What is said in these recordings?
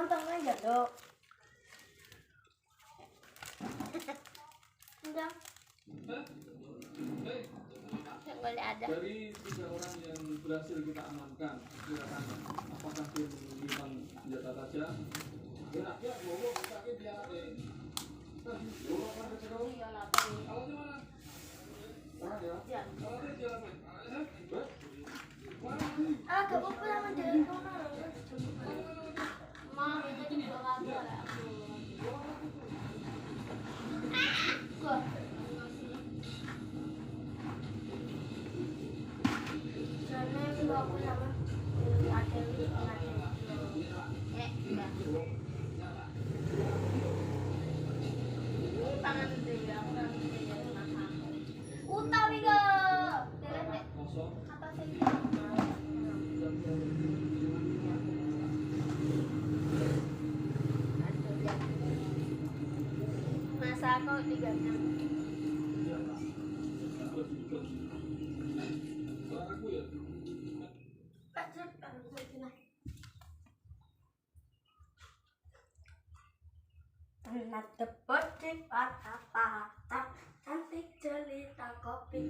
tengah ya dok. Enggak. Boleh ada. Dari 3 orang yang berhasil kita amankan, silakan apakah dia menyimpan senjata tajam? Ya, bawa sakit dia deh. Bawa kan ke cekau? Iya lah, Bang. Alatnya mana? Mana ya? Ya. Alatnya jalan. Ah, gak apa-apa sama jalan kona. Ma, itu juga kamu lah aku. Gua. Karena itu aku sama ada enggak. Ini pangan dhewe aku nang dhewe masak. Utawi ke dhewe apa sih? Masak kok 3 jam. Suaraku ya? Pak Jep, aku sini. Anak tebet di patah-patah, cantik jelita kopi.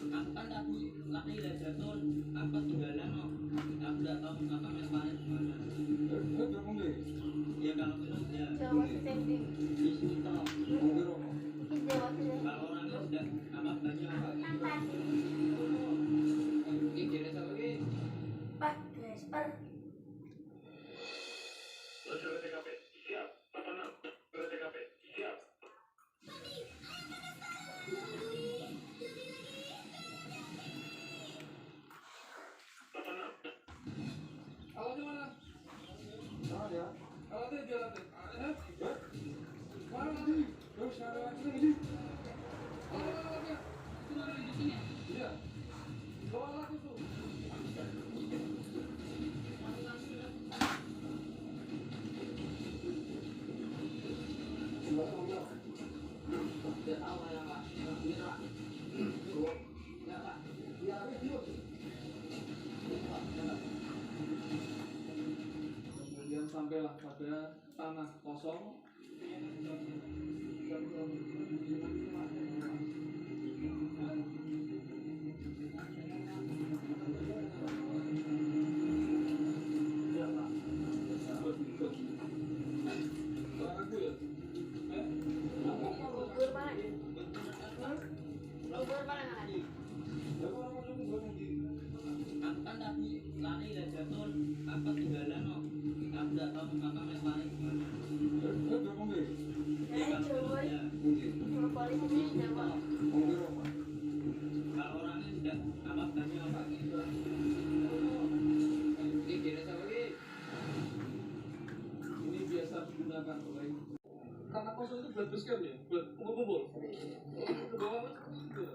Aku kan tadi laki jatuh apa tinggalan kok aku nggak tahu apa mesparin gimana ya kalau itu ya Jawa sendiri. di sini toh Jawa sendiri. kalau orangnya sudah apa banyak apa ini jadi apa lagi Pak Desper. TKP siap. Apa TKP siap. Alatnya mana? Mana ya? Alatnya dia alatnya. Mana lagi? Terus ada lagi ini. Alatnya. Itu ada di sini. Iya. Bawa alat itu. Kemudian sampailah pada tanah kosong. Suaraku ya? Bubur mana? Bubur mana lagi? aku kan tadi lari jatuh apa tinggalan kok aku nggak tahu apa mesparin gimana ya kalau itu ya Sama polisi ini Jawa. kalau orangnya sudah apa banyak apa gitu ini jadi apa lagi Ini biasa digunakan oleh tanah kosong itu buat basecamp ya? Buat kumpul-kumpul? Ke bawah gitu ya?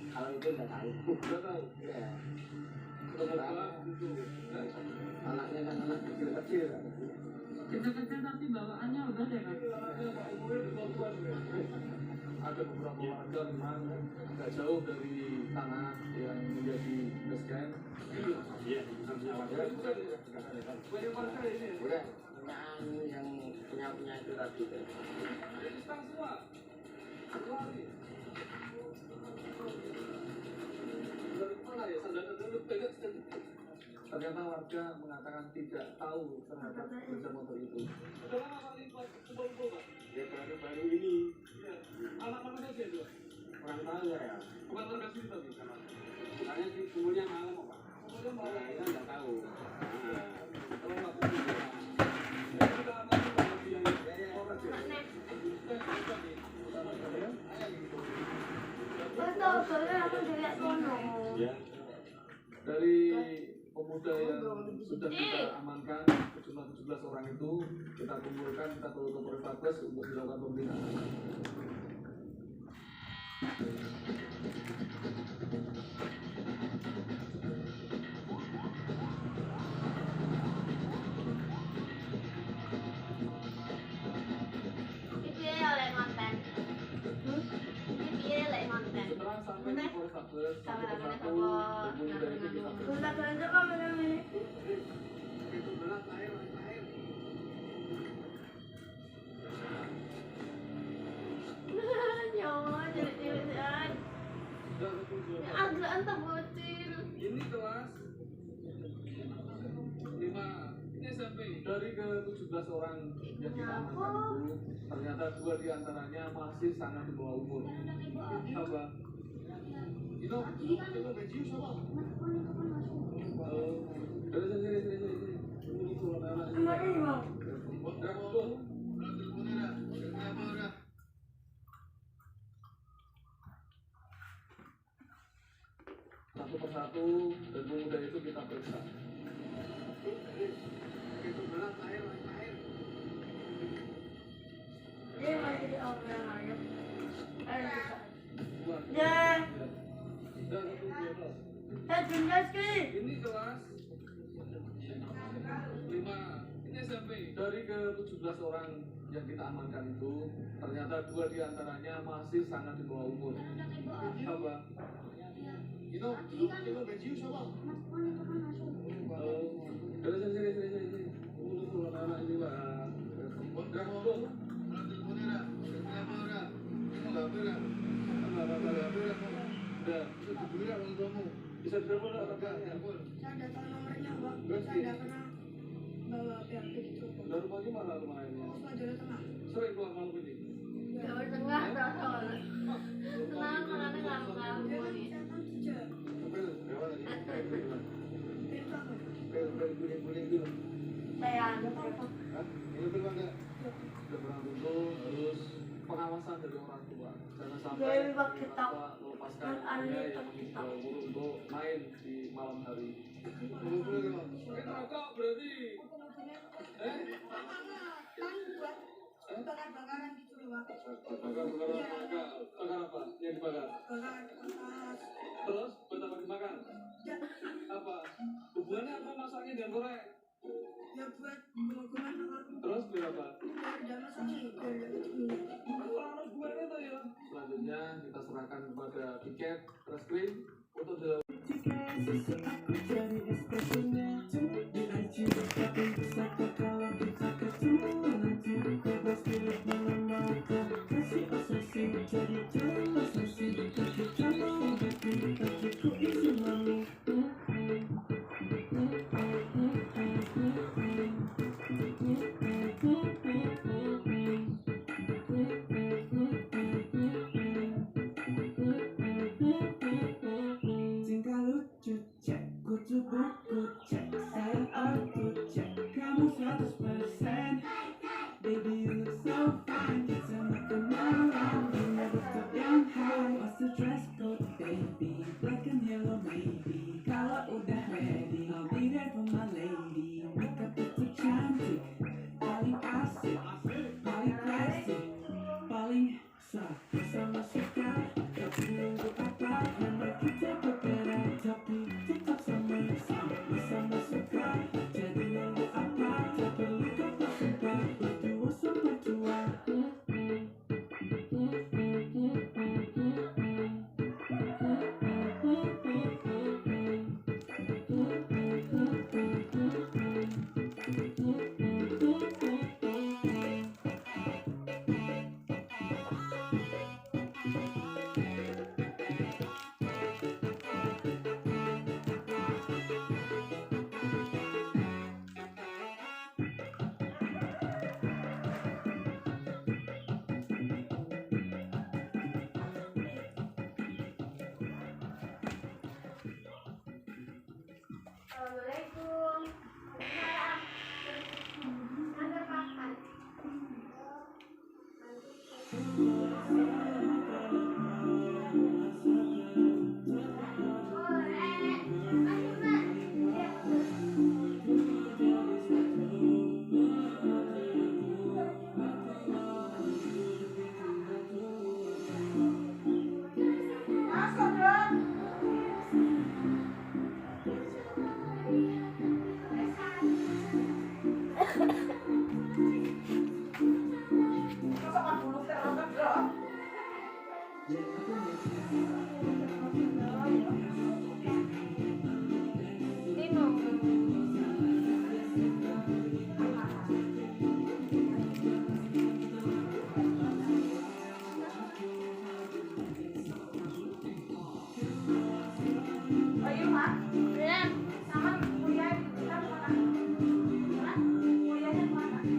kalau itu nggak tahu Udah tahu? ya Coba itu. anaknya kan anak kecil-kecil Kecil-kecil tapi bawaannya udah deh kan. Ada beberapa warga memang nggak jauh dari tanah yang menjadi basecamp. Iya, banyak warga ini. udah yang punya itu tadi Jadi sekarang semua lari. Dari mana ya? Sandakan dulu pegang sedikit. Ternyata warga mengatakan tidak tahu terhadap sepeda motor itu. Sudah lama Pak Lipat kumpul-kumpul Pak? ya baru ini Iya. Anak mana saja itu? kurang tahu ya Bukan warga sini tapi. karena di kumpulnya malam pak Kemudian mau kita nggak tahu kalau nggak punya ya kita akan di Polres ya. Betul, boleh aku juga sono. Dari pemuda yang sudah kita amankan sejumlah 17 orang itu kita kumpulkan, kita bawa ke Polrestabes untuk dilakukan pembinaan. Oleh konten. Ini oleh konten. Setelah sampai di Polrestabes, Kamera 17 orang yang kita amankan itu ternyata 2 diantaranya masih sangat di bawah umur. Apa? Itu pensiun sama? Dari sini. Ini tuh anak ini. Satu persatu dan pemuda itu kita periksa. Itu berat air. Ini masih di orang ayam. Ya. Dan Jelas ki. ini kelas 5. Ini SMP. Dari ke-17 orang yang kita amankan itu ternyata 2 diantaranya masih sangat di bawah umur. Apa? Itu pensiun sama? Dari sini. Ini tuh anak ini lah. Bisa telepon atau enggak? Saya ada tahu nomornya, Bang. Saya tidak pernah bawa PHP gitu. Baru pagi mana lumayannya? Pas Jawa Tengah. Sering keluar malam ini? Jawa Tengah soalnya. Kenapa karena nggak kamu nih? Saya Terus pengawasan dari orang tua. Jangan sampai Jadi, Pak, kita melepaskan kan anaknya ada yang kita. untuk main di malam hari. Kita rokok berarti. Bakar-bakaran gitu loh, Pak. Bakar apa? Yang dibakar? Terus buat apa dimakan? Apa? Hubungannya apa masaknya dan goreng? Ya buat gumah-gumah. Terus berapa? Udah masaknya Orang hubungannya tuh ya. Selanjutnya kita serahkan kepada tiket reskrim untuk dilakukan. Tingkah lucu cek, kutu buku cek, sayang aku cek, kamu 100%. Baby you look so fine, kita makan malam, you never stop down high. What's the dress code baby, black and yellow maybe. Kalau udah ready, I'll be there for my lady. Makeup itu cantik, paling asik, paling classy, paling sah, sama suka. Tapi nunggu apa, karena kita berbeda. Tapi tetap sama suka. Jadi nunggu apa, tak perlu kata sumpah. Berdua sampai tua. Assalamualaikum. Ada makan. Ayo, Pak. Sama kuliah kita mana? Kuliahnya mana?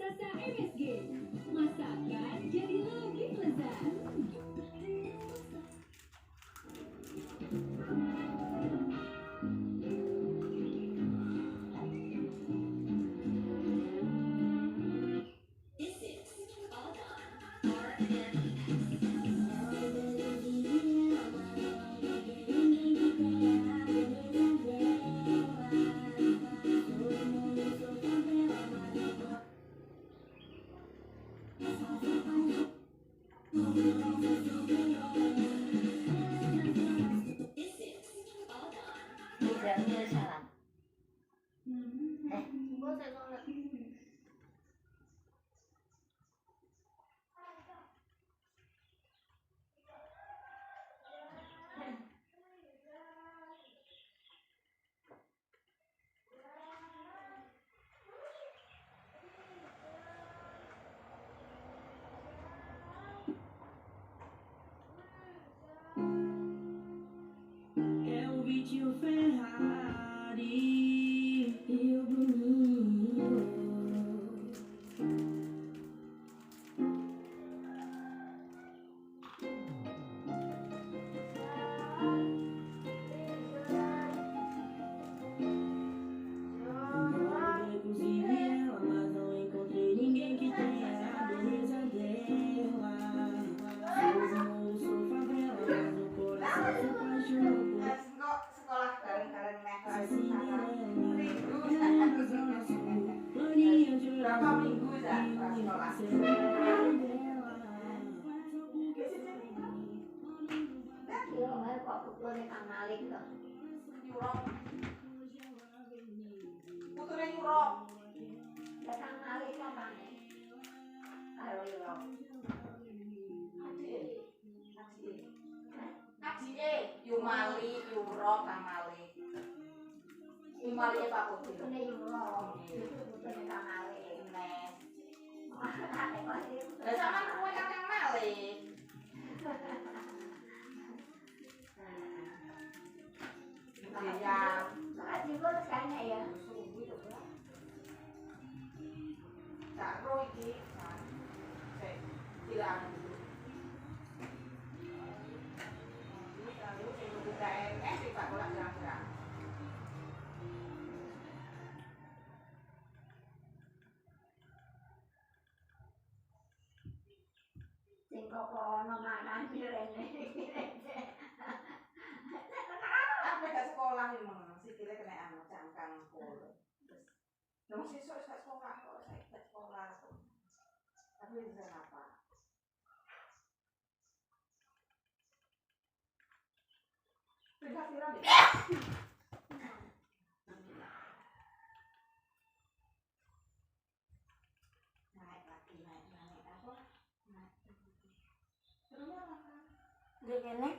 Sasa MSG, masakan jadi lebih lezat. Lidahnya salam. Gua saya sholat. É o Vitinho Ferrari e o Bruninho. Inclusive ela, mas não encontrei ninguém que tenha a beleza dela. Sou favela, mas o coração se apaixonou por Sekolah bareng-bareng nek berapa minggu dah sekolah? Yo, kok pukulnya Kang Malik loh. Europe. Putere Europe. Ya Kang Malik loh Kang. Karo Europe. Naksi Yumali, Europe, Kamali. Yumali Pak Putri. Pukulnya Euro. Pukulnya Kang Malik. Ines. Lah Lah sampean kuwi kan yang Malik. Ya, Makasih juga kayaknya ya. Kak Roy iki. Sik, silang. Ini kalau sing buka MS sing Pak Bola gerang-gerang. Sing kok ono makan rene. Apa gak sekolah emang sikile kena anu cangkang pol. Terus nang sesuk gak sekolah kok saya gak sekolah. Tapi bisa apa? Tidak viral deh. Naik lagi, naik apa? Naik. Terus apa? Dia kene.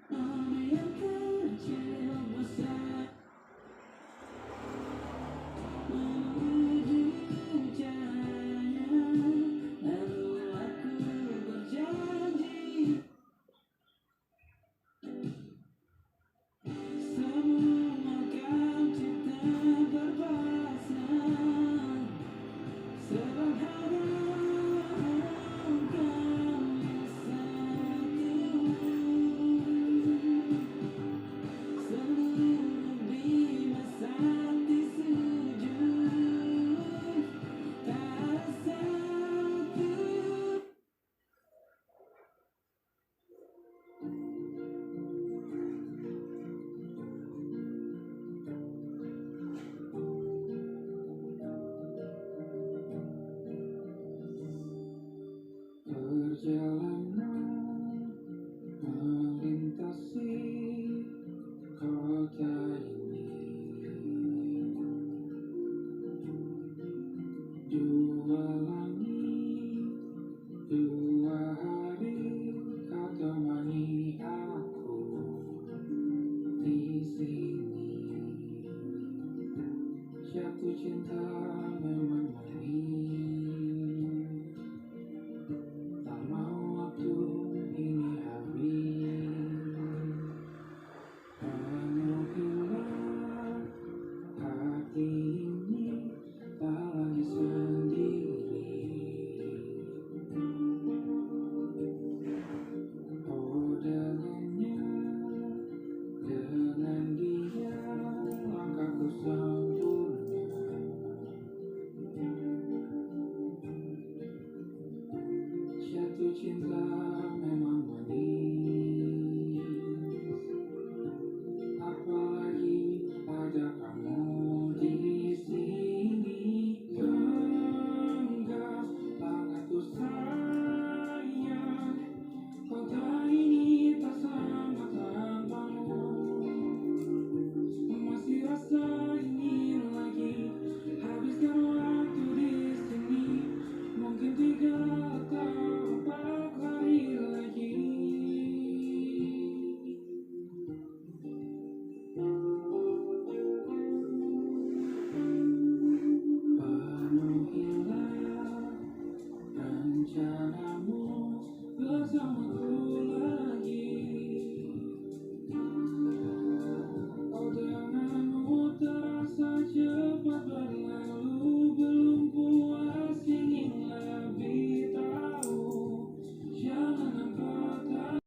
Mana yang kecil besar menuju cahaya. Lalu aku berjanji semua kau cipta berbahasa sederhana kami satu. Seluruh bima sakti sujud tak satu. Perjalanan melintasi kota ini, dua langit, dua hari kau temani aku di sini. Jatuh cinta memang manis, tak mau waktu ini habis. Penuhilah hati ini, tak lagi sendiri. Oh dengannya, dengan dia langkahku sempurna. Jatuh cinta memang manis, apalagi ada kamu di sini. Genggam tanganku sayang, kota ini tak sama tanpamu. Masih rasa ingin lagi habiskan waktu di sini. Mungkin 3 atau 4 hari lagi. Penuhilah rencanamu bersamaku lagi. Oh denganmu terasa cepat berlalu, belum puas ingin lebih tahu jalanan kota.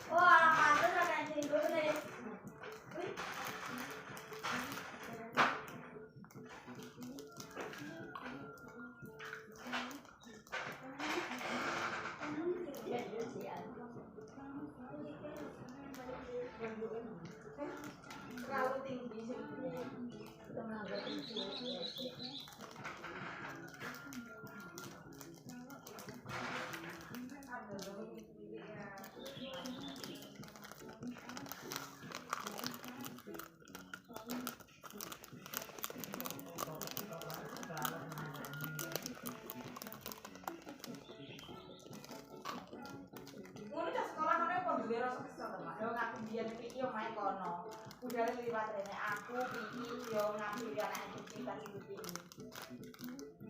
Wah, pantes ada yang tidur deh. Wih. Terlalu tinggi sih. Ngono cah sekolah ngono kok duwe rasa kesel to, Mak. Yo ngaku biyen iki yo main kono. Budale liwat rene aku iki yo ngambil anak kita iki.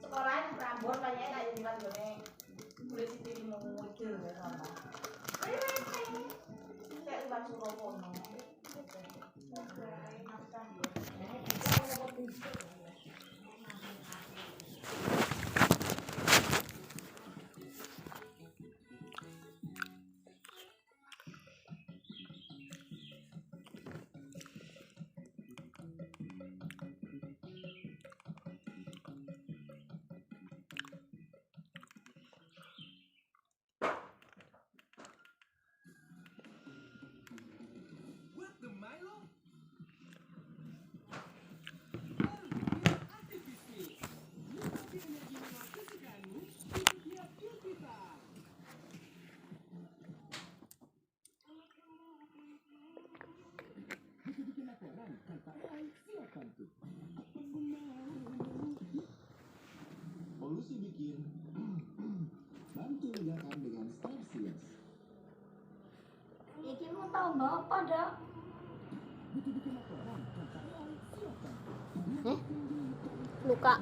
Sekolah nang Prambon kayaknya kayak liwat gone kulit siti mau muncul ya sama. Kayak liwat Surokono. Apa dah? Luka.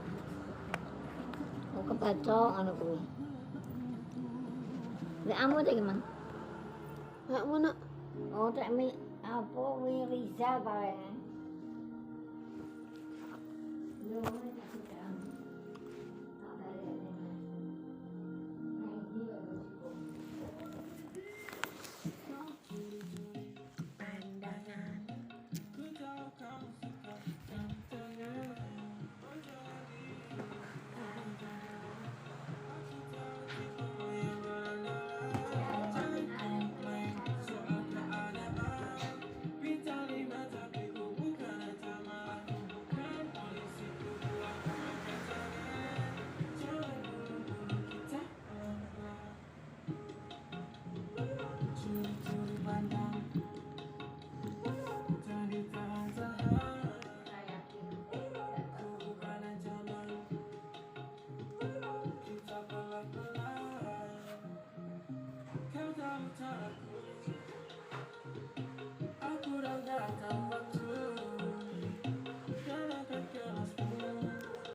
Oh, kebacok anu kuwi. Lek amu tak gimana? Lek mana? Oh, tak mi apa wi Rizal paling. Yo,